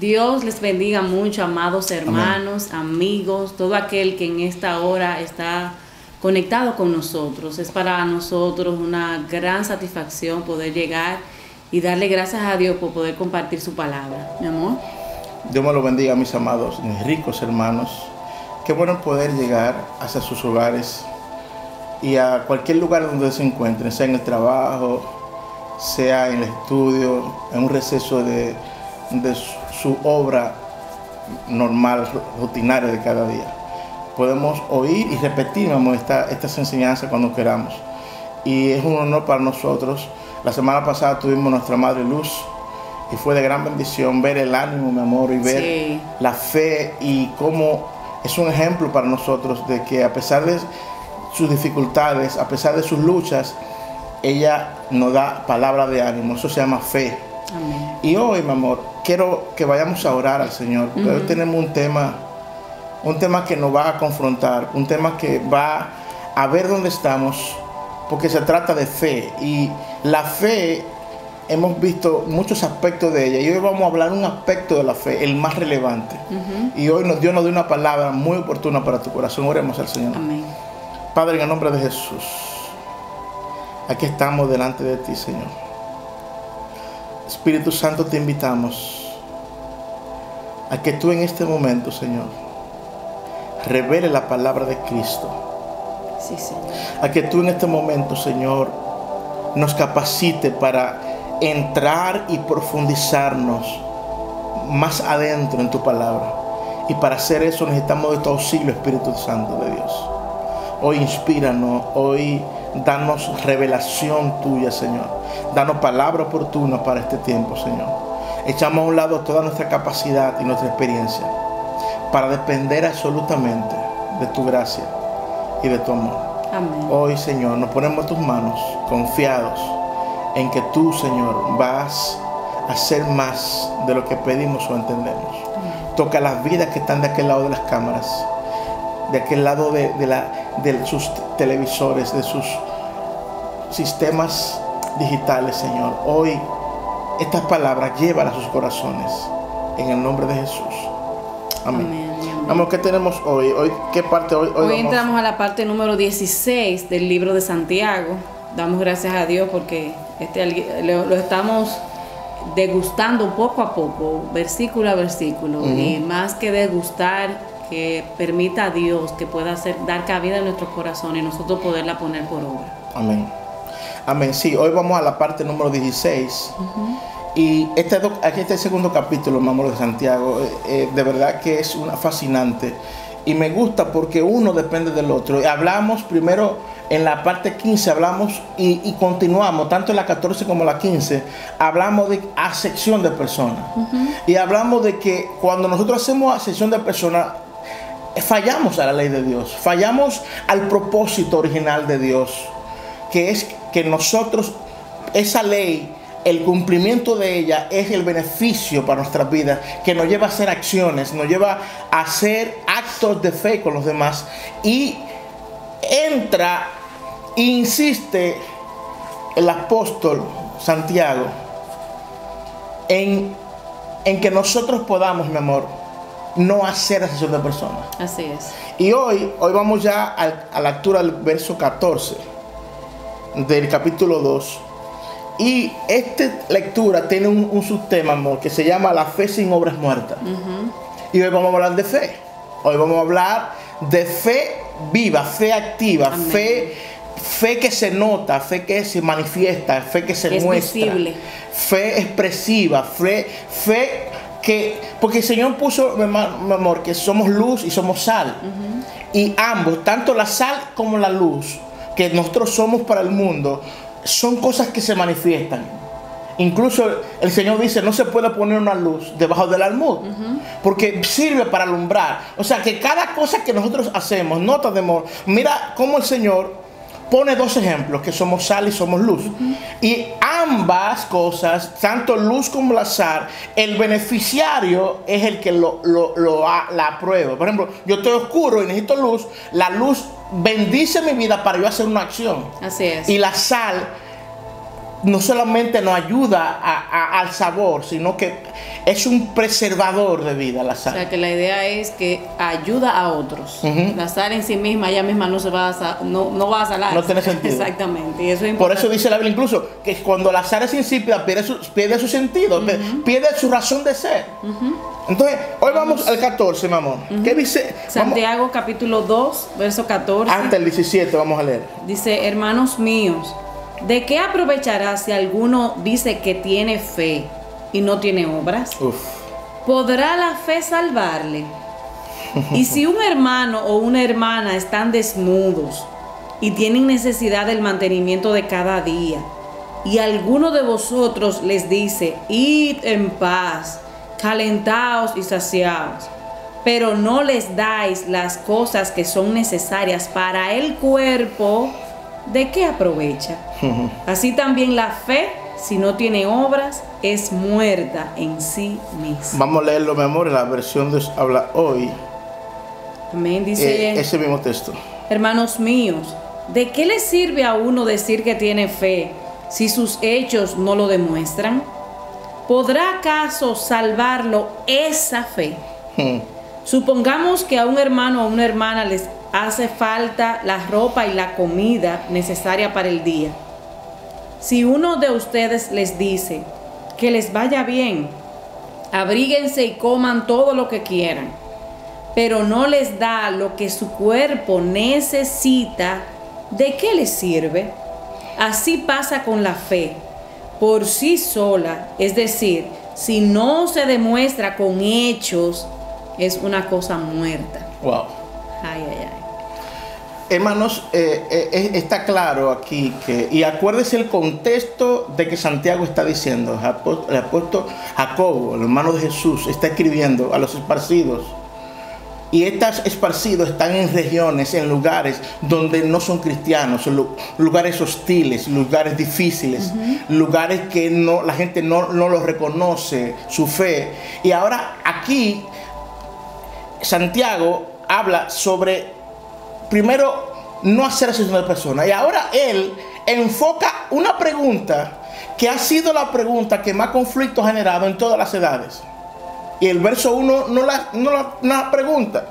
Dios les bendiga mucho, amados hermanos, amigos, todo aquel que en esta hora está conectado con nosotros. Es para nosotros una gran satisfacción poder llegar y darle gracias a Dios por poder compartir su palabra. Mi amor. Dios me lo bendiga, mis amados, mis ricos hermanos. Qué bueno poder llegar hacia sus hogares y a cualquier lugar donde se encuentren, sea en el trabajo, sea en el estudio, en un receso de su obra normal, rutinaria de cada día. Podemos oír y repetir estas enseñanzas cuando queramos. Y es un honor para nosotros. La semana pasada tuvimos nuestra Madre Luz y fue de gran bendición ver el ánimo, mi amor, y ver la fe y cómo es un ejemplo para nosotros de que a pesar de sus dificultades, a pesar de sus luchas, ella nos da palabra de ánimo. Eso se llama fe. Amén. Y hoy, mi amor, quiero que vayamos a orar al Señor. Hoy tenemos un tema que nos va a confrontar, un tema que va a ver dónde estamos, porque se trata de fe. Y la fe, hemos visto muchos aspectos de ella, y hoy vamos a hablar un aspecto de la fe, el más relevante. Y hoy Dios nos dio una palabra muy oportuna para tu corazón. Oremos al Señor. Amén. Padre, en el nombre de Jesús, aquí estamos delante de ti, Señor. Espíritu Santo, te invitamos a que tú en este momento, Señor, revele la palabra de Cristo. Sí, Señor. A que tú en este momento, Señor, nos capacite para entrar y profundizarnos más adentro en tu palabra. Y para hacer eso necesitamos de tu auxilio, Espíritu Santo de Dios. Hoy inspíranos, hoy danos revelación tuya, Señor. Danos palabra oportuna para este tiempo, Señor. Echamos a un lado toda nuestra capacidad y nuestra experiencia para depender absolutamente de tu gracia y de tu amor. Amén. Hoy, Señor, nos ponemos en tus manos confiados en que tú, Señor, vas a hacer más de lo que pedimos o entendemos. Toca las vidas que están de aquel lado de las cámaras, de aquel lado de sus televisores, de sus sistemas digitales, Señor. Hoy estas palabras llévalas a sus corazones en el nombre de Jesús. Amén. Amén. Amor, ¿qué tenemos hoy? ¿Qué parte hoy? Hoy entramos a la parte número 16 del libro de Santiago. Damos gracias a Dios porque lo estamos degustando poco a poco, versículo a versículo. Y más que degustar, que permita a Dios que pueda dar cabida en nuestros corazones y nosotros poderla poner por obra. Amén. Amén. Sí, hoy vamos a la parte número 16. Y aquí está el segundo capítulo, mi amor, de Santiago. De verdad que es fascinante. Y me gusta porque uno depende del otro. Hablamos primero en la parte 15, hablamos y continuamos, tanto en la 14 como en la 15, hablamos de acepción de personas. Y hablamos de que cuando nosotros hacemos acepción de personas, fallamos a la ley de Dios, fallamos al propósito original de Dios, que es que nosotros, esa ley, el cumplimiento de ella es el beneficio para nuestras vidas, que nos lleva a hacer acciones, nos lleva a hacer actos de fe con los demás. Y entra e insiste el apóstol Santiago en que nosotros podamos, mi amor, no hacer acepción de personas. Así es. Y hoy vamos ya a la lectura del verso 14 del capítulo 2. Y esta lectura tiene un subtema, amor, que se llama la fe sin obras muertas. Y hoy vamos a hablar de fe. Hoy vamos a hablar de fe viva, fe activa, fe que se nota, fe que se manifiesta, fe que se muestra, visible, fe expresiva, fe que, porque el Señor puso, mi amor, que somos luz y somos sal. Y ambos, tanto la sal como la luz, que nosotros somos para el mundo, son cosas que se manifiestan. Incluso el Señor dice, no se puede poner una luz debajo del almud, porque sirve para alumbrar. O sea que cada cosa que nosotros hacemos, nota de amor, mira cómo el Señor pone dos ejemplos, que somos sal y somos luz. Y ambas cosas, tanto luz como la sal, el beneficiario es el que la aprueba. Por ejemplo, yo estoy oscuro y necesito luz. La luz bendice mi vida para yo hacer una acción. Así es. Y la sal no solamente nos ayuda al sabor, sino que es un preservador de vida la sal. O sea, que la idea es que ayuda a otros. La sal en sí misma, ella misma no se va a no va a salar. No tiene sentido. Exactamente. Y eso es por eso dice la Biblia incluso que cuando la sal es insípida pierde su sentido, pierde su razón de ser. Entonces, hoy vamos al 14, mi amor. ¿Qué dice? Santiago capítulo 2, verso 14. Hasta el 17 vamos a leer. Dice, hermanos míos, ¿de qué aprovechará si alguno dice que tiene fe y no tiene obras? ¿Podrá la fe salvarle? Y si un hermano o una hermana están desnudos y tienen necesidad del mantenimiento de cada día, y alguno de vosotros les dice, id en paz, calentaos y saciaos, pero no les dais las cosas que son necesarias para el cuerpo, ¿de qué aprovecha? Así también la fe, si no tiene obras, es muerta en sí misma. Vamos a leerlo, mi amor, en la versión de Habla Hoy. Amén, dice ese mismo texto. Hermanos míos, ¿de qué le sirve a uno decir que tiene fe si sus hechos no lo demuestran? ¿Podrá acaso salvarlo esa fe? Supongamos que a un hermano o una hermana les hace falta la ropa y la comida necesaria para el día. Si uno de ustedes les dice que les vaya bien, abríguense y coman todo lo que quieran, pero no les da lo que su cuerpo necesita, ¿de qué les sirve? Así pasa con la fe. Por sí sola, es decir, si no se demuestra con hechos, es una cosa muerta. Wow. Ay, ay, ay. Hermanos, está claro aquí que, y acuérdese el contexto de que Santiago está diciendo, el apóstol Jacobo, el hermano de Jesús, está escribiendo a los esparcidos. Y estos esparcidos están en regiones, en lugares donde no son cristianos, lugares hostiles, lugares difíciles, lugares que la gente no los reconoce, su fe. Y ahora aquí Santiago habla sobre, primero, no hacer asesinar a personas. Y ahora él enfoca una pregunta que ha sido la pregunta que más conflicto ha generado en todas las edades. Y el verso 1 no la pregunta.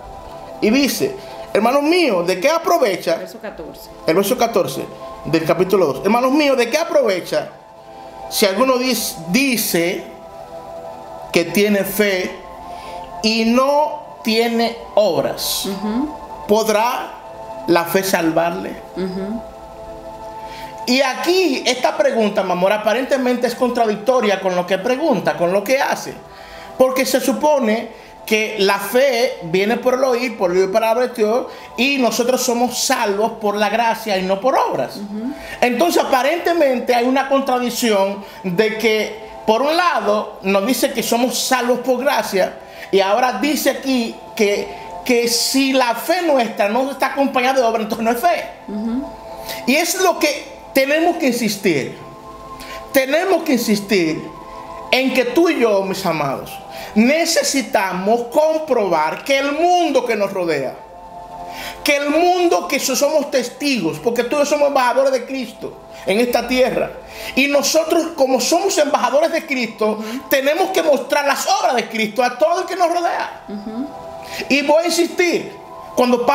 Y dice, hermanos míos, ¿de qué aprovecha? Verso 14. El verso 14 del capítulo 2. Hermanos míos, ¿de qué aprovecha si alguno dice que tiene fe y no tiene obras? ¿Podrá la fe salvarle? Y aquí esta pregunta, mi amor, aparentemente es contradictoria con lo que pregunta, con lo que hace. Porque se supone que la fe viene por el oír palabra de Dios, y nosotros somos salvos por la gracia y no por obras. Entonces aparentemente hay una contradicción de que por un lado nos dice que somos salvos por gracia, y ahora dice aquí que si la fe nuestra no está acompañada de obras, entonces no es fe. Y es lo que tenemos que insistir. Tenemos que insistir en que tú y yo, mis amados, necesitamos comprobar que el mundo que nos rodea, que el mundo que somos testigos, porque todos somos embajadores de Cristo en esta tierra, y nosotros, como somos embajadores de Cristo, tenemos que mostrar las obras de Cristo a todo el que nos rodea. Y voy a insistir, cuando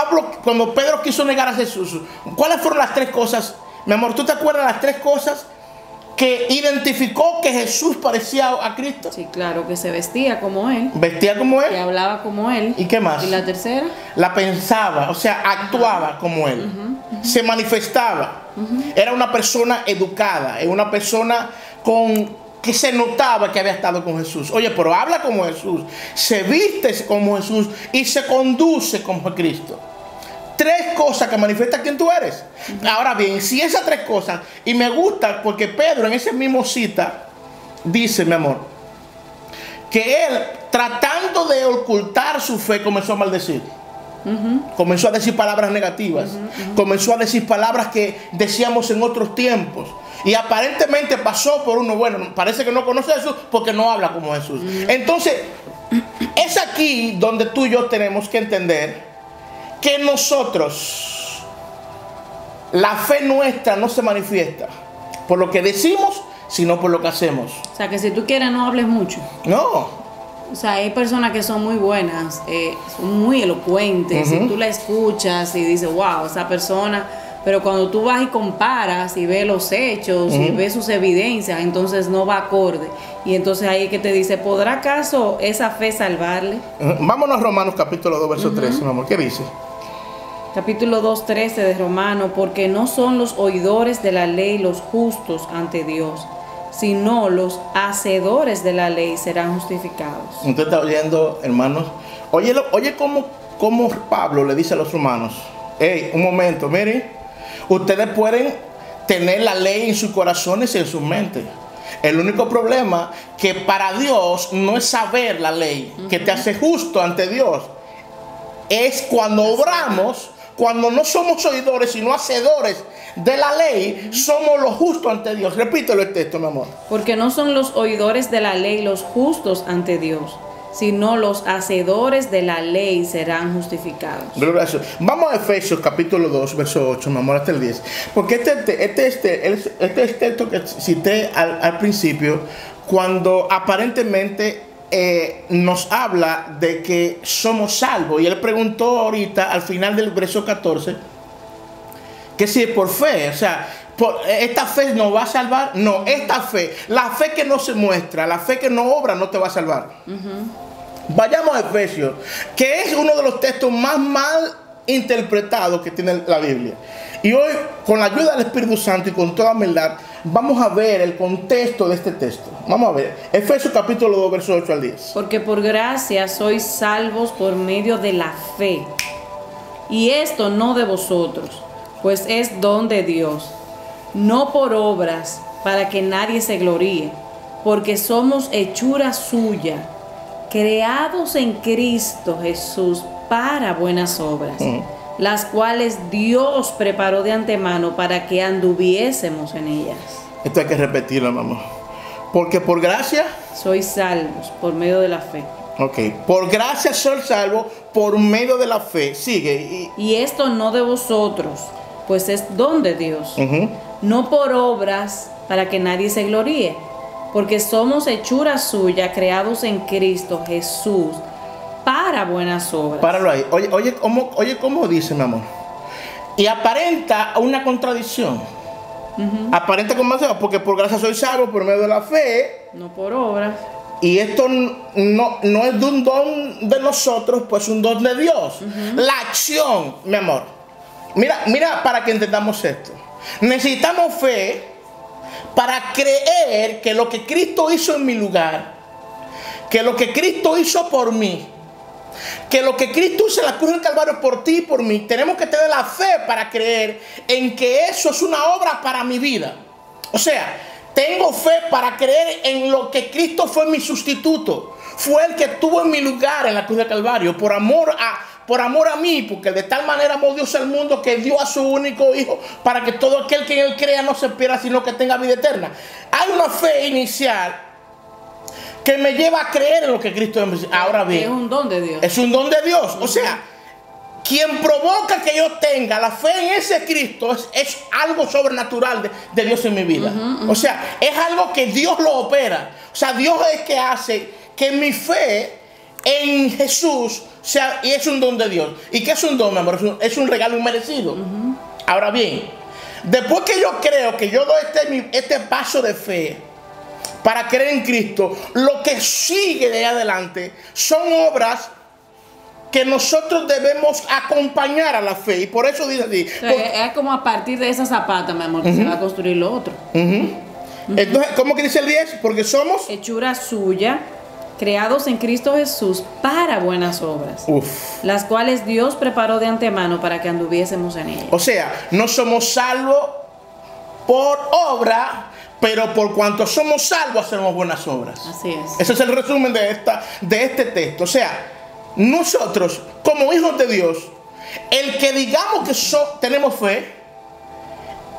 Pedro quiso negar a Jesús, ¿cuáles fueron las tres cosas? Mi amor, ¿tú te acuerdas de las tres cosas que identificó que Jesús parecía a Cristo? Sí, claro, que se vestía como él. Vestía como él. Que hablaba como él. ¿Y qué más? ¿Y la tercera? La pensaba, o sea, actuaba como él. Se manifestaba. Era una persona educada, una persona que se notaba que había estado con Jesús. Oye, pero habla como Jesús, se viste como Jesús y se conduce como Cristo. Tres cosas que manifiestan quién tú eres. Ahora bien, si esas tres cosas, y me gusta porque Pedro en ese mismo cita dice, mi amor, que él, tratando de ocultar su fe, comenzó a maldecir. Comenzó a decir palabras negativas. Comenzó a decir palabras que decíamos en otros tiempos. Y aparentemente pasó por uno, bueno, parece que no conoce a Jesús porque no habla como Jesús. Entonces, es aquí donde tú y yo tenemos que entender que nosotros, la fe nuestra no se manifiesta por lo que decimos, sino por lo que hacemos. O sea, que si tú quieres no hables mucho. No. O sea, hay personas que son muy buenas, son muy elocuentes, y tú la escuchas y dices, wow, esa persona, pero cuando tú vas y comparas y ves los hechos y ves sus evidencias, entonces no va acorde. Y entonces ahí es que te dice, ¿podrá acaso esa fe salvarle? Vámonos a Romanos capítulo 2, verso 13, mi amor. ¿Qué dice? Capítulo 2, 13 de Romano, porque no son los oidores de la ley los justos ante Dios, sino los hacedores de la ley serán justificados. Usted está oyendo, hermanos. Oye cómo Pablo le dice a los romanos: hey, un momento, miren, ustedes pueden tener la ley en sus corazones y en sus mentes. El único problema que para Dios no es saber la ley, que te hace justo ante Dios. Es cuando obramos, cuando no somos oidores, sino hacedores de la ley, somos los justos ante Dios. Repítelo el texto, mi amor. Porque no son los oidores de la ley los justos ante Dios, sino los hacedores de la ley serán justificados. Gracias. Vamos a Efesios capítulo 2, verso 8, mi amor, hasta el 10. Porque este es el texto que cité al principio, cuando aparentemente nos habla de que somos salvos. Y él preguntó ahorita, al final del verso 14, que si por fe, o sea, esta fe nos va a salvar. No, esta fe, la fe que no se muestra, la fe que no obra, no te va a salvar. Vayamos a Efesios, que es uno de los textos más mal interpretados que tiene la Biblia. Y hoy, con la ayuda del Espíritu Santo y con toda humildad, vamos a ver el contexto de este texto. Vamos a ver, Efesios capítulo 2, versos 8 al 10. Porque por gracia sois salvos por medio de la fe. Y esto no de vosotros, pues es don de Dios, no por obras, para que nadie se gloríe, porque somos hechura suya, creados en Cristo Jesús para buenas obras, las cuales Dios preparó de antemano para que anduviésemos en ellas. Esto hay que repetirlo, mamá. Porque por gracia sois salvos por medio de la fe. Ok, por gracia soy salvo por medio de la fe. Sigue. Y esto no de vosotros, pues es don de Dios, no por obras para que nadie se gloríe, porque somos hechura suya, creados en Cristo Jesús para buenas obras. Páralo ahí. Oye, ¿cómo dice, mi amor? Y aparenta una contradicción. Aparenta como más, porque por gracia soy salvo por medio de la fe, no por obras. Y esto no es de un don de nosotros, pues un don de Dios. La acción, mi amor. Mira para que entendamos esto. Necesitamos fe para creer que lo que Cristo hizo en mi lugar, que lo que Cristo hizo por mí, que lo que Cristo hizo en la cruz del Calvario por ti y por mí, tenemos que tener la fe para creer en que eso es una obra para mi vida. O sea, tengo fe para creer en lo que Cristo fue mi sustituto. Fue el que estuvo en mi lugar en la cruz del Calvario por amor a mí, porque de tal manera amó Dios al mundo que dio a su único Hijo para que todo aquel que en él crea no se pierda, sino que tenga vida eterna. Hay una fe inicial que me lleva a creer en lo que Cristo es. Ahora bien, es un don de Dios. Es un don de Dios. O sea, quien provoca que yo tenga la fe en ese Cristo es algo sobrenatural de Dios en mi vida. O sea, es algo que Dios lo opera. O sea, Dios es que hace que mi fe en Jesús sea, y es un don de Dios. ¿Y qué es un don, mi amor? Es un regalo inmerecido. Ahora bien, después que yo creo que yo doy este paso de fe para creer en Cristo, lo que sigue de ahí adelante son obras que nosotros debemos acompañar a la fe. Y por eso dice así. O sea, es como a partir de esa zapata, mi amor, que se va a construir lo otro. Entonces, ¿cómo que dice el 10? Porque somos hechura suya, creados en Cristo Jesús para buenas obras, las cuales Dios preparó de antemano para que anduviésemos en ellas. O sea, no somos salvos por obra, pero por cuanto somos salvos hacemos buenas obras. Así es. Ese es el resumen de este texto. O sea, nosotros como hijos de Dios, el que digamos que tenemos fe,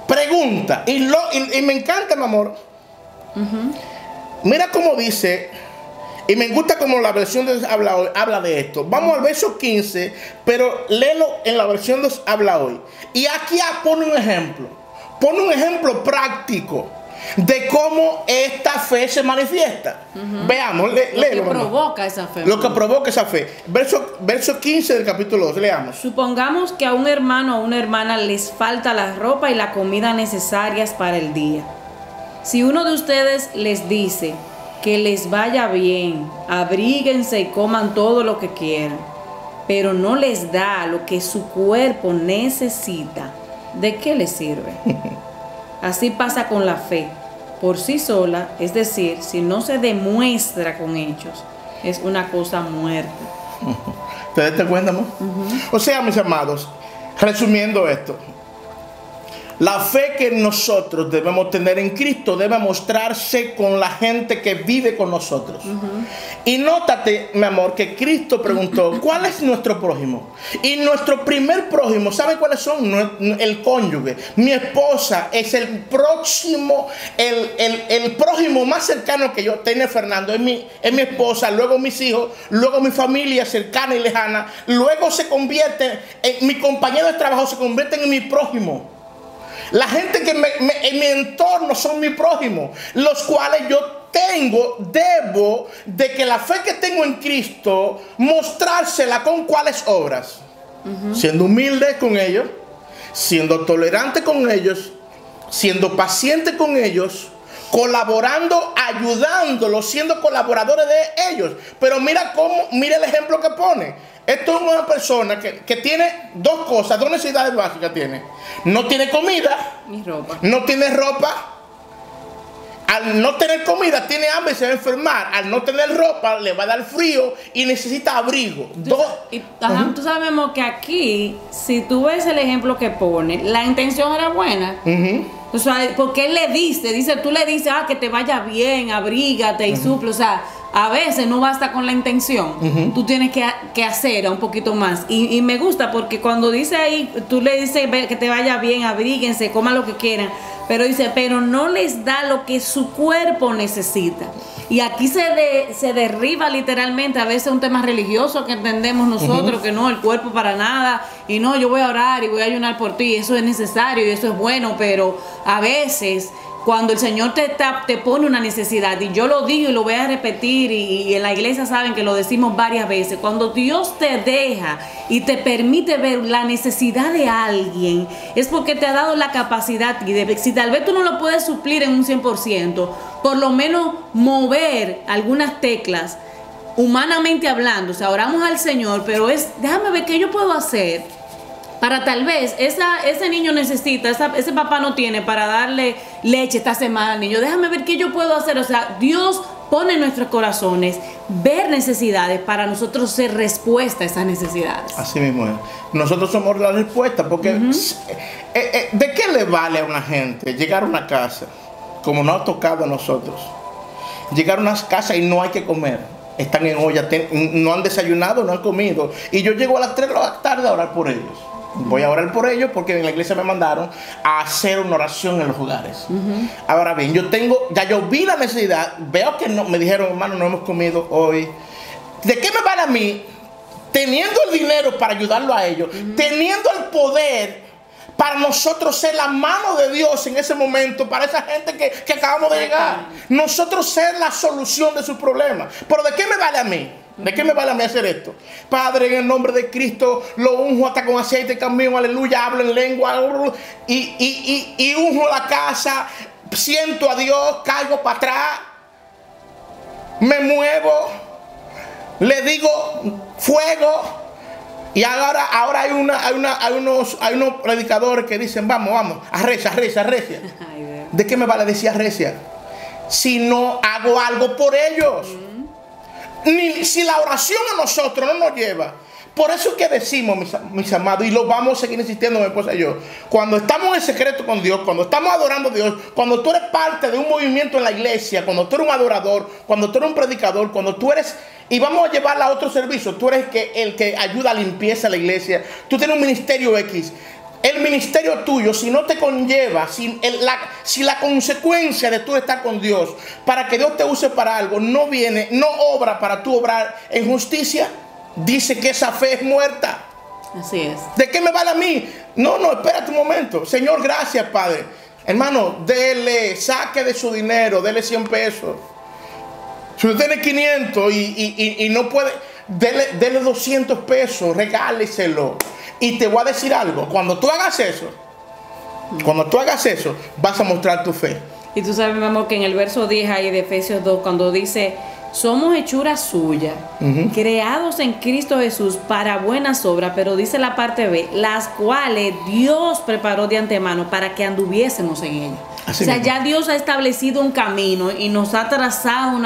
pregunta, y me encanta, mi amor. Mira cómo dice, y me gusta como la versión de habla de esto. Vamos al verso 15, pero léelo en la versión de habla hoy. Y aquí pone un ejemplo práctico. de cómo esta fe se manifiesta. Veamos, léelo. Lo que provoca esa fe. Lo que provoca esa fe. Verso 15 del capítulo 2, leamos. Supongamos que a un hermano o una hermana les falta la ropa y la comida necesarias para el día. Si uno de ustedes les dice que les vaya bien, abríguense y coman todo lo que quieran, pero no les da lo que su cuerpo necesita, ¿de qué les sirve? Así pasa con la fe. Por sí sola, es decir, si no se demuestra con hechos, es una cosa muerta. ¿Te das cuenta, amor? O sea, mis amados, resumiendo esto, la fe que nosotros debemos tener en Cristo debe mostrarse con la gente que vive con nosotros. Y nótate, mi amor, que Cristo preguntó, ¿cuál es nuestro prójimo? Y nuestro primer prójimo, ¿sabe cuáles son? El cónyuge. Mi esposa es el próximo, el prójimo más cercano que yo tengo, Fernando, es mi esposa, luego mis hijos, luego mi familia cercana y lejana, luego se convierte en mi compañero de trabajo, se convierte en mi prójimo. La gente que en mi entorno son mi prójimo, los cuales yo debo de que la fe que tengo en Cristo, mostrársela con cuáles obras. Siendo humilde con ellos, siendo tolerante con ellos, siendo paciente con ellos, colaborando, ayudándolos, siendo colaboradores de ellos. Pero mira el ejemplo que pone. Esto es una persona que tiene dos cosas, dos necesidades básicas tiene. No tiene comida, ni ropa. No tiene ropa. Al no tener comida, tiene hambre y se va a enfermar. Al no tener ropa, le va a dar frío y necesita abrigo. Tú sabes, amor, que aquí, si tú ves el ejemplo que pone, la intención era buena. O sea, porque él tú le dices, que te vaya bien, abrígate y suple. O sea, a veces no basta con la intención. Tú tienes que hacer un poquito más. Y me gusta porque cuando dice ahí, tú le dices que te vaya bien, abríguense, coman lo que quieran. Pero dice, pero no les da lo que su cuerpo necesita. Y aquí se derriba literalmente a veces un tema religioso que entendemos nosotros, que no, el cuerpo para nada, y no, yo voy a orar y voy a ayunar por ti, eso es necesario y eso es bueno, pero a veces cuando el Señor te pone una necesidad, y yo lo digo y lo voy a repetir, y en la iglesia saben que lo decimos varias veces, cuando Dios te deja y te permite ver la necesidad de alguien, es porque te ha dado la capacidad, y si tal vez tú no lo puedes suplir en un 100%, por lo menos mover algunas teclas, humanamente hablando. O sea, oramos al Señor, pero déjame ver qué yo puedo hacer para tal vez ese niño necesita, ese papá no tiene para darle leche esta semana al niño. Déjame ver qué yo puedo hacer. O sea, Dios pone en nuestros corazones ver necesidades para nosotros ser respuesta a esas necesidades. Así mismo es. Nosotros somos la respuesta, porque ¿de qué le vale a una gente llegar a una casa, como nos ha tocado a nosotros? Llegar a una casa y no hay que comer. Están en olla, no han desayunado, no han comido. Y yo llego a las 3 de la tarde a orar por ellos. Voy a orar por ellos porque en la iglesia me mandaron a hacer una oración en los hogares. Ahora bien, yo vi la necesidad, veo que no, me dijeron, hermano, no hemos comido hoy. ¿De qué me vale a mí, teniendo el dinero para ayudarlo a ellos, teniendo el poder para nosotros ser la mano de Dios en ese momento, para esa gente que acabamos de llegar, nosotros ser la solución de sus problemas? Pero ¿de qué me vale a mí? ¿De qué me vale a mí hacer esto? Padre, en el nombre de Cristo, lo unjo hasta con aceite, camino, aleluya, hablo en lengua, y unjo la casa, siento a Dios, caigo para atrás, me muevo, le digo fuego, y ahora hay unos predicadores que dicen, vamos, arrecia. ¿De qué me vale decir arrecia si no hago algo por ellos? Ni si la oración a nosotros no nos lleva. Por eso es que decimos, mis amados, y lo vamos a seguir insistiendo mi esposa y yo, cuando estamos en secreto con Dios, cuando estamos adorando a Dios, cuando tú eres parte de un movimiento en la iglesia, cuando tú eres un adorador, cuando tú eres un predicador, cuando tú eres, y vamos a llevarla a otro servicio, tú eres el que ayuda a limpieza a la iglesia, tú tienes un ministerio X. El ministerio tuyo, si no te conlleva, si la consecuencia de tú estar con Dios, para que Dios te use para algo, no obra para tú obrar en justicia, dice que esa fe es muerta. Así es. ¿De qué me vale a mí? No, espérate un momento. Señor, gracias, Padre. Hermano, dele, saque de su dinero, dele 100 pesos. Si usted tiene 500 y no puede, dele 200 pesos, regáleselo. Y te voy a decir algo, cuando tú hagas eso, vas a mostrar tu fe. Y tú sabes, mi amor, que en el verso 10 ahí de Efesios 2, cuando dice, somos hechura suya, creados en Cristo Jesús para buenas obras, pero dice la parte B, las cuales Dios preparó de antemano para que anduviésemos en ellas. Así o sea, mismo. ya Dios ha establecido un camino y nos ha trazado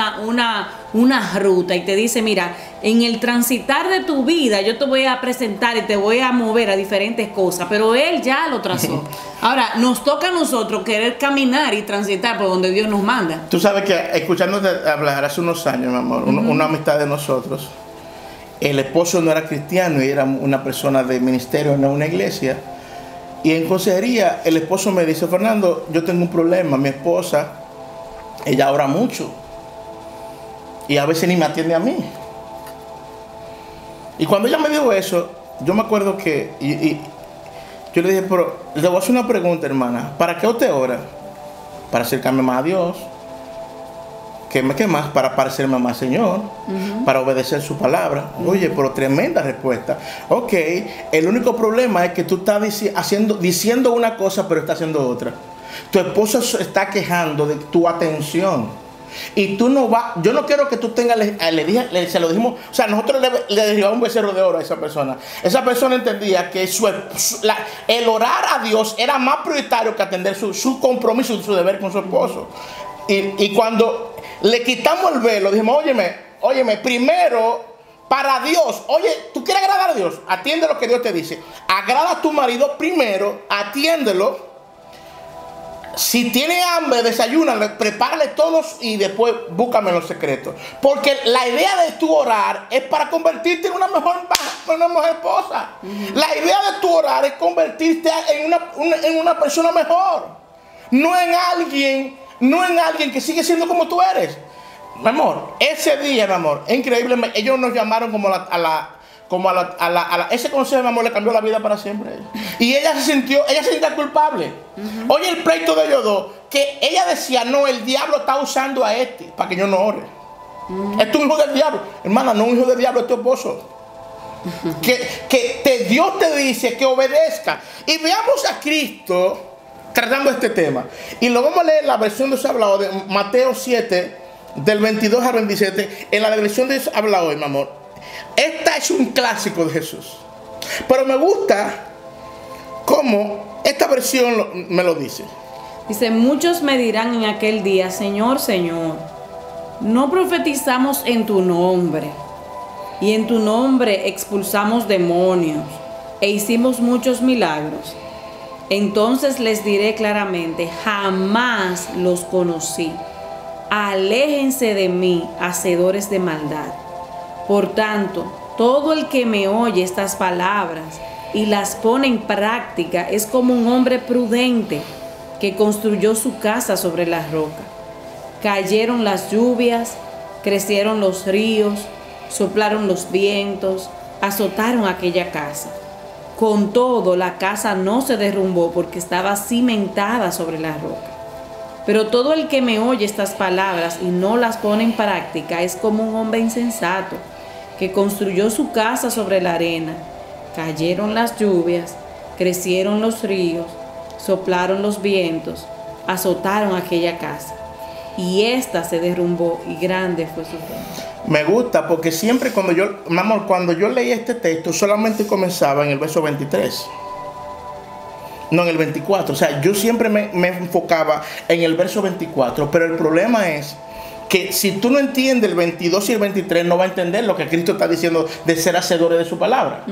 una ruta y te dice, mira, en el transitar de tu vida yo te voy a presentar y te voy a mover a diferentes cosas, pero Él ya lo trazó. Ahora, nos toca a nosotros querer caminar y transitar por donde Dios nos manda. Tú sabes que escuchándote hablar hace unos años, mi amor, una amistad de nosotros, el esposo no era cristiano y era una persona de ministerio en una iglesia. Y en consejería, el esposo me dice, Fernando, yo tengo un problema. Mi esposa, ella ora mucho. Y a veces ni me atiende a mí. Y cuando ella me dijo eso, yo me acuerdo que... yo le dije, pero le voy a hacer una pregunta, hermana. ¿Para qué usted ora? Para acercarme más a Dios. ¿Qué más? Para parecerme más al Señor. Para obedecer su palabra. Oye, pero tremenda respuesta. Ok, el único problema es que tú estás diciendo una cosa, pero estás haciendo otra. Tu esposo se está quejando de tu atención. Y tú no vas, yo no quiero que tú tengas, se lo dijimos, o sea, nosotros le derribamos un becerro de oro a esa persona. Esa persona entendía que el orar a Dios era más prioritario que atender su compromiso, su deber con su esposo. Y cuando le quitamos el velo, dijimos, óyeme, primero, para Dios, oye, tú quieres agradar a Dios, atiende lo que Dios te dice. Agrada a tu marido primero, atiéndelo. Si tiene hambre, desayúnale, prepárale todos y después búscame los secretos. Porque la idea de tu orar es para convertirte en una mejor esposa. La idea de tu orar es convertirte en una persona mejor. No en alguien que sigue siendo como tú eres. Mi amor, ese día, mi amor, es increíble. Ellos nos llamaron ese consejo, mi amor, le cambió la vida para siempre. Y ella se sentía culpable. Oye, el pleito de ellos dos, que ella decía, no, el diablo está usando a este para que yo no ore. Esto es un hijo del diablo. Hermana, no un hijo del diablo, es tu esposo. Dios te dice que obedezca. Y veamos a Cristo tratando este tema. Y lo vamos a leer en la versión de Habla Hoy, de Mateo 7, del 22 al 27. En la versión de Habla Hoy, mi amor. Esta es un clásico de Jesús. Pero me gusta cómo esta versión me lo dice. Dice, muchos me dirán en aquel día, Señor, Señor, no profetizamos en tu nombre, y en tu nombre expulsamos demonios, e hicimos muchos milagros. Entonces les diré claramente, jamás los conocí. Aléjense de mí, hacedores de maldad. Por tanto, todo el que me oye estas palabras y las pone en práctica es como un hombre prudente que construyó su casa sobre la roca. Cayeron las lluvias, crecieron los ríos, soplaron los vientos, azotaron aquella casa. Con todo, la casa no se derrumbó porque estaba cimentada sobre la roca. Pero todo el que me oye estas palabras y no las pone en práctica es como un hombre insensato que construyó su casa sobre la arena. Cayeron las lluvias, crecieron los ríos, soplaron los vientos, azotaron aquella casa, y ésta se derrumbó y grande fue su ruina. Me gusta porque siempre cuando yo leí este texto solamente comenzaba en el verso 23. No en el 24. O sea, yo siempre me enfocaba en el verso 24. Pero el problema es que si tú no entiendes el 22 y el 23, no va a entender lo que Cristo está diciendo de ser hacedores de su palabra.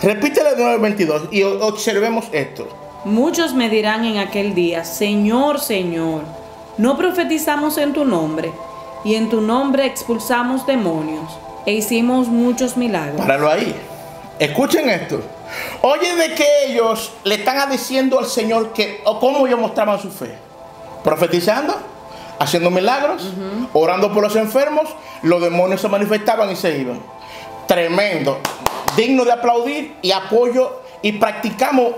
Repítele de nuevo el 22 y observemos esto. Muchos me dirán en aquel día, Señor, Señor, ¿no profetizamos en tu nombre? Y en tu nombre expulsamos demonios e hicimos muchos milagros. Páralo ahí. Escuchen esto. Oye, de que ellos le están diciendo al Señor cómo ellos mostraban su fe. Profetizando, haciendo milagros, orando por los enfermos, los demonios se manifestaban y se iban. Tremendo, digno de aplaudir y apoyo, y practicamos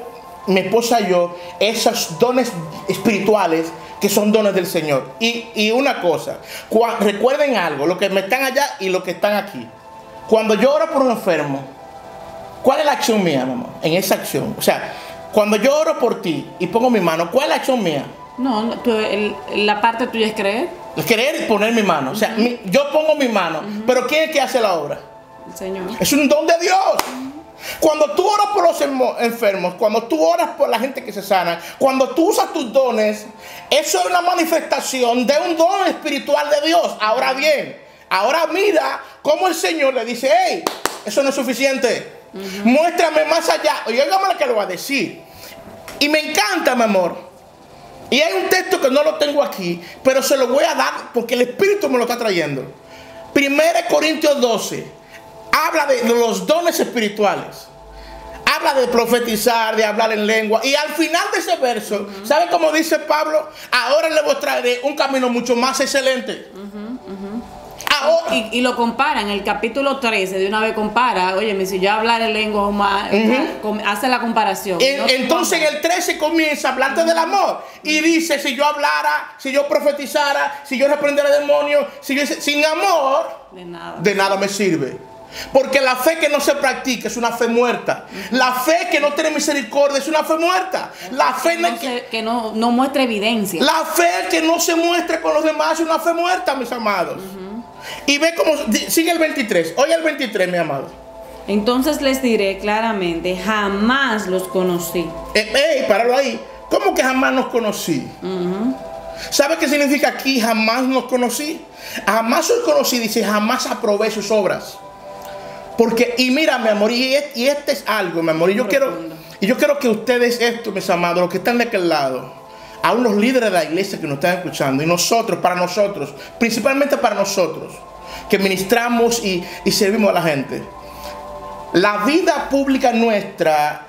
mi esposa y yo, esos dones espirituales que son dones del Señor. Y una cosa, recuerden algo, los que me están allá y los que están aquí. Cuando yo oro por un enfermo, ¿cuál es la acción mía, mi amor? En esa acción. O sea, cuando yo oro por ti y pongo mi mano, ¿cuál es la acción mía? No, la parte tuya es creer. Creer y poner mi mano. O sea, yo pongo mi mano, pero ¿quién es que hace la obra? El Señor. Es un don de Dios. Cuando tú oras por los enfermos, cuando tú oras por la gente que se sana, cuando tú usas tus dones, eso es una manifestación de un don espiritual de Dios. Ahora bien, ahora mira cómo el Señor le dice, hey, eso no es suficiente. Muéstrame más allá. Y óigame lo que le va a decir. Y me encanta, mi amor. Y hay un texto que no lo tengo aquí, pero se lo voy a dar porque el Espíritu me lo está trayendo. 1 Corintios 12. Habla de los dones espirituales. Habla de profetizar, de hablar en lengua. Y al final de ese verso, ¿sabe cómo dice Pablo? Ahora le mostraré un camino mucho más excelente. Ahora, y lo compara en el capítulo 13, de una vez compara. Oye, si yo hablar en lengua, hace la comparación. Entonces en el 13 comienza a hablarte del amor. Y dice, si yo hablara, si yo profetizara, si yo reprendiera demonios, sin amor, de nada me sirve. Porque la fe que no se practica es una fe muerta. La fe que no tiene misericordia es una fe muerta. La fe que no muestra evidencia. La fe que no se muestra con los demás es una fe muerta, mis amados. Y ve cómo sigue el 23. Oye el 23, mi amado. Entonces les diré claramente, jamás los conocí. Páralo ahí. ¿Cómo que jamás nos conocí? ¿Sabe qué significa aquí jamás nos conocí? Jamás os conocí, dice, jamás aprobé sus obras. Porque, y mira, mi amor, y este es algo, mi amor, y yo quiero que ustedes, mis amados, los que están de aquel lado, aún los líderes de la iglesia que nos están escuchando, y nosotros, principalmente para nosotros, que ministramos y servimos a la gente, la vida pública nuestra,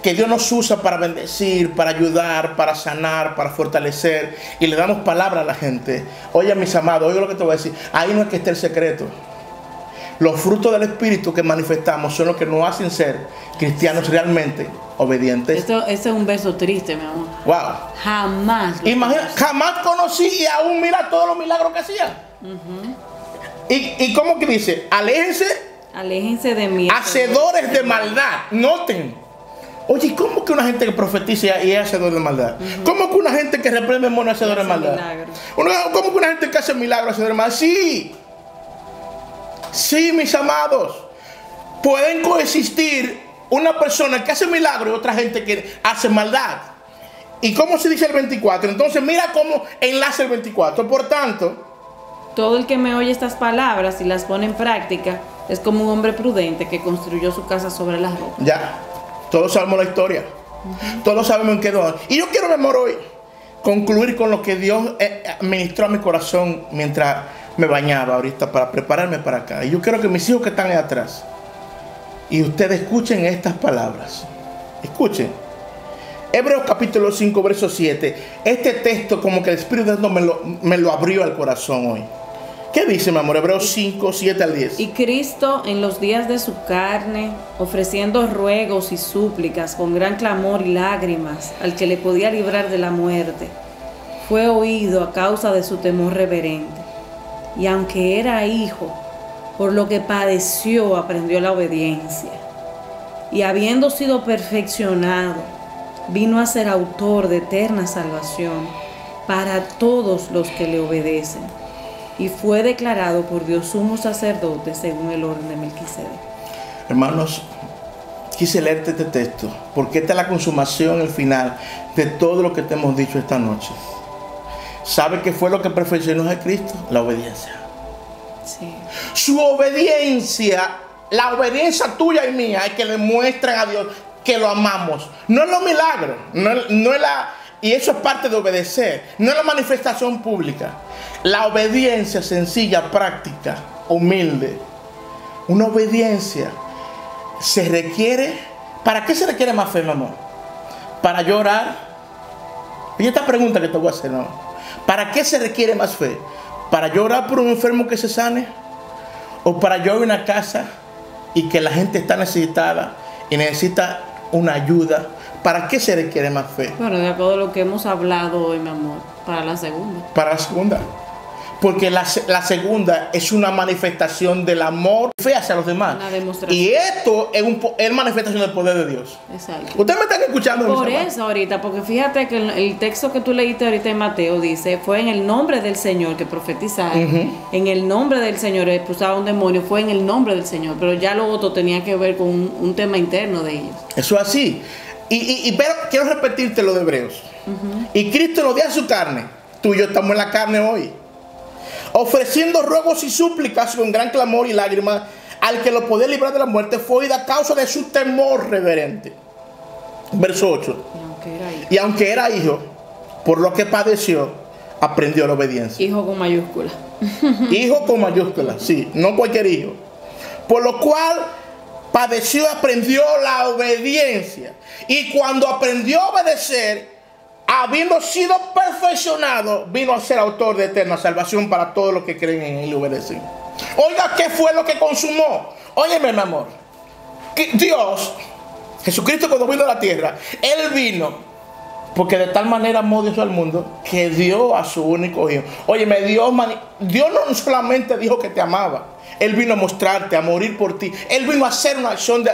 que Dios nos usa para bendecir, para ayudar, para sanar, para fortalecer, y le damos palabra a la gente. Oye, mis amados, oye lo que te voy a decir, ahí no es que esté el secreto. Los frutos del Espíritu que manifestamos son los que nos hacen ser cristianos realmente obedientes. Esto es un verso triste, mi amor. Wow. Jamás. Imagina, jamás conocí y aún mira todos los milagros que hacían. ¿Y cómo que dice? Aléjense de mí. Hacedores de maldad. Noten. Oye, ¿cómo que una gente que profetiza y es hacedor de maldad? ¿Cómo que una gente que reprende demonios es hacedor de maldad? ¿Cómo que una gente que hace milagros es hacedor de maldad? Sí. Sí, mis amados, pueden coexistir una persona que hace milagros y otra gente que hace maldad. ¿Y cómo se dice el 24? Entonces mira cómo enlaza el 24. Por tanto, todo el que me oye estas palabras y las pone en práctica es como un hombre prudente que construyó su casa sobre las rocas. Ya, todos sabemos la historia. Todos sabemos en qué don. Y yo quiero, mi amor, hoy concluir con lo que Dios ministró a mi corazón mientras me bañaba ahorita para prepararme para acá. Y yo quiero que mis hijos que están ahí atrás y ustedes escuchen estas palabras. Escuchen. Hebreos capítulo 5, verso 7. Este texto como que el Espíritu de Dios me lo abrió al corazón hoy. ¿Qué dice, mi amor? Hebreos 5, 7 al 10. Y Cristo en los días de su carne, ofreciendo ruegos y súplicas con gran clamor y lágrimas al que le podía librar de la muerte, fue oído a causa de su temor reverente. Y aunque era hijo, por lo que padeció, aprendió la obediencia. Y habiendo sido perfeccionado, vino a ser autor de eterna salvación para todos los que le obedecen. Y fue declarado por Dios sumo sacerdote según el orden de Melquisedec. Hermanos, quise leerte este texto porque esta es la consumación, el final de todo lo que te hemos dicho esta noche. ¿Sabe qué fue lo que perfeccionó a Cristo? La obediencia. Sí. Su obediencia, la obediencia tuya y mía, es que le muestran a Dios que lo amamos. No es los milagros, no es y eso es parte de obedecer. No es la manifestación pública. La obediencia sencilla, práctica, humilde. Una obediencia se requiere. ¿Para qué se requiere más fe, mi amor? Para yo orar. Y esta pregunta que te voy a hacer, ¿no? ¿Para qué se requiere más fe? ¿Para yo orar por un enfermo que se sane? ¿O para yo ir a una casa y que la gente está necesitada y necesita una ayuda. ¿Para qué se requiere más fe? Bueno, de acuerdo a lo que hemos hablado hoy, mi amor, para la segunda. Para la segunda. Porque la segunda es una manifestación del amor, fe hacia los demás. Una demostración. Y esto es manifestación del poder de Dios. Exacto. Ustedes me están escuchando. Por eso ahorita, porque fíjate que el texto que tú leíste ahorita en Mateo dice, fue en el nombre del Señor que profetizaron, en el nombre del Señor expulsaba un demonio, fue en el nombre del Señor, pero ya lo otro tenía que ver con un tema interno de ellos. Eso es así. Pero quiero repetirte lo de Hebreos. Y Cristo nos dio su carne. Tú y yo estamos en la carne hoy. Ofreciendo ruegos y súplicas con gran clamor y lágrimas al que lo podía librar de la muerte, fue oída a causa de su temor reverente. Verso 8. Y aunque era hijo, por lo que padeció, aprendió la obediencia. Hijo con mayúscula. Hijo con mayúscula, sí, no cualquier hijo. Por lo cual padeció y aprendió la obediencia. Y cuando aprendió a obedecer, habiendo sido perfeccionado, vino a ser autor de eterna salvación para todos los que creen en él y obedecen. Oiga, ¿qué fue lo que consumó? Óyeme, mi amor. Dios, Jesucristo, cuando vino a la tierra, Él vino porque de tal manera amó Dios al mundo que dio a su único hijo. Óyeme, Dios no solamente dijo que te amaba. Él vino a mostrarte, a morir por ti. Él vino a hacer una acción de...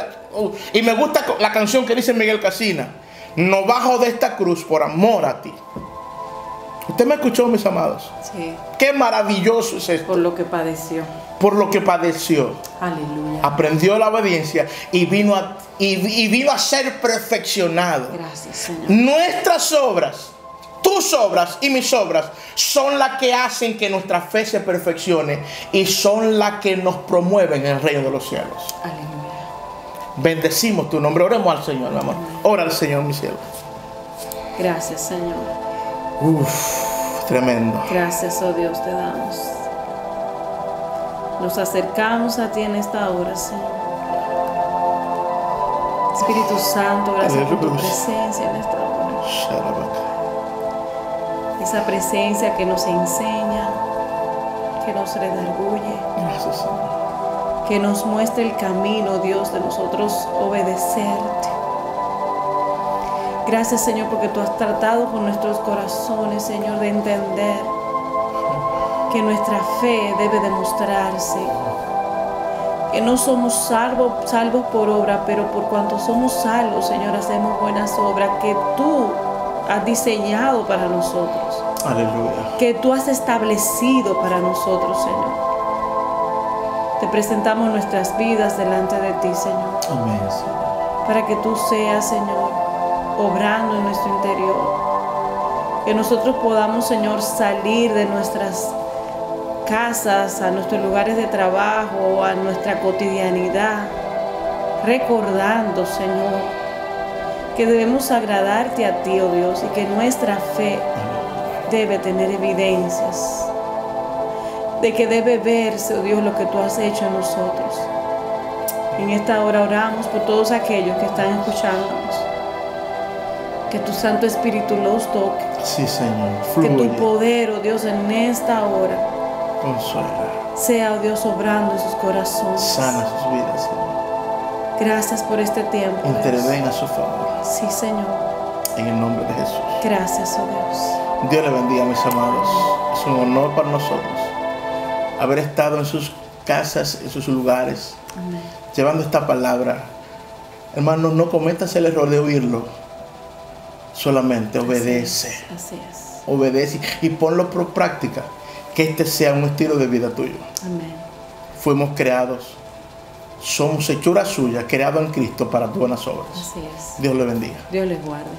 y me gusta la canción que dice Miguel Casina. No bajo de esta cruz por amor a ti. ¿Usted me escuchó, mis amados? Sí. Qué maravilloso es esto. Por lo que padeció. Por lo que padeció. Aleluya. Aprendió la obediencia y vino a ser perfeccionado. Gracias, Señor. Nuestras obras, tus obras y mis obras, son las que hacen que nuestra fe se perfeccione y son las que nos promueven en el reino de los cielos. Aleluya. Bendecimos tu nombre. Oremos al Señor, mi amor. Ora al Señor, mi cielo. Gracias, Señor. Tremendo. Gracias, oh Dios, te damos. Nos acercamos a ti en esta hora, Señor. Espíritu Santo, gracias por tu presencia en esta hora. Esa presencia que nos enseña, que nos redarguye. Gracias, Señor. Que nos muestre el camino, Dios, de nosotros obedecerte. Gracias, Señor, porque tú has tratado con nuestros corazones, Señor, de entender que nuestra fe debe demostrarse. Que no somos salvos por obra, pero por cuanto somos salvos, Señor, hacemos buenas obras que tú has diseñado para nosotros. Aleluya. Que tú has establecido para nosotros, Señor. Te presentamos nuestras vidas delante de ti, Señor. Amén, Señor. Para que tú seas, Señor, obrando en nuestro interior. Que nosotros podamos, Señor, salir de nuestras casas, a nuestros lugares de trabajo, a nuestra cotidianidad, recordando, Señor, que debemos agradarte a ti, oh Dios, y que nuestra fe debe tener evidencias. De que debe verse, oh Dios, lo que tú has hecho en nosotros. En esta hora oramos por todos aquellos que están escuchándonos. Que tu Santo Espíritu los toque. Sí, Señor. Que Fluye. tu poder, oh Dios, en esta hora Consuela. sea, oh Dios, obrando en sus corazones. Sana sus vidas, Señor. Gracias por este tiempo, Dios. Interven a su favor. Sí, Señor. En el nombre de Jesús. Gracias, oh Dios. Dios le bendiga, mis amados. Es un honor para nosotros haber estado en sus casas, en sus lugares, Amén. llevando esta palabra. Hermano, no cometas el error de oírlo. Solamente obedece. Así es. Obedece y ponlo por práctica. Que este sea un estilo de vida tuyo. Amén. Fuimos creados. Somos hechura suya, creados en Cristo para buenas obras. Así es. Dios le bendiga. Dios les guarde.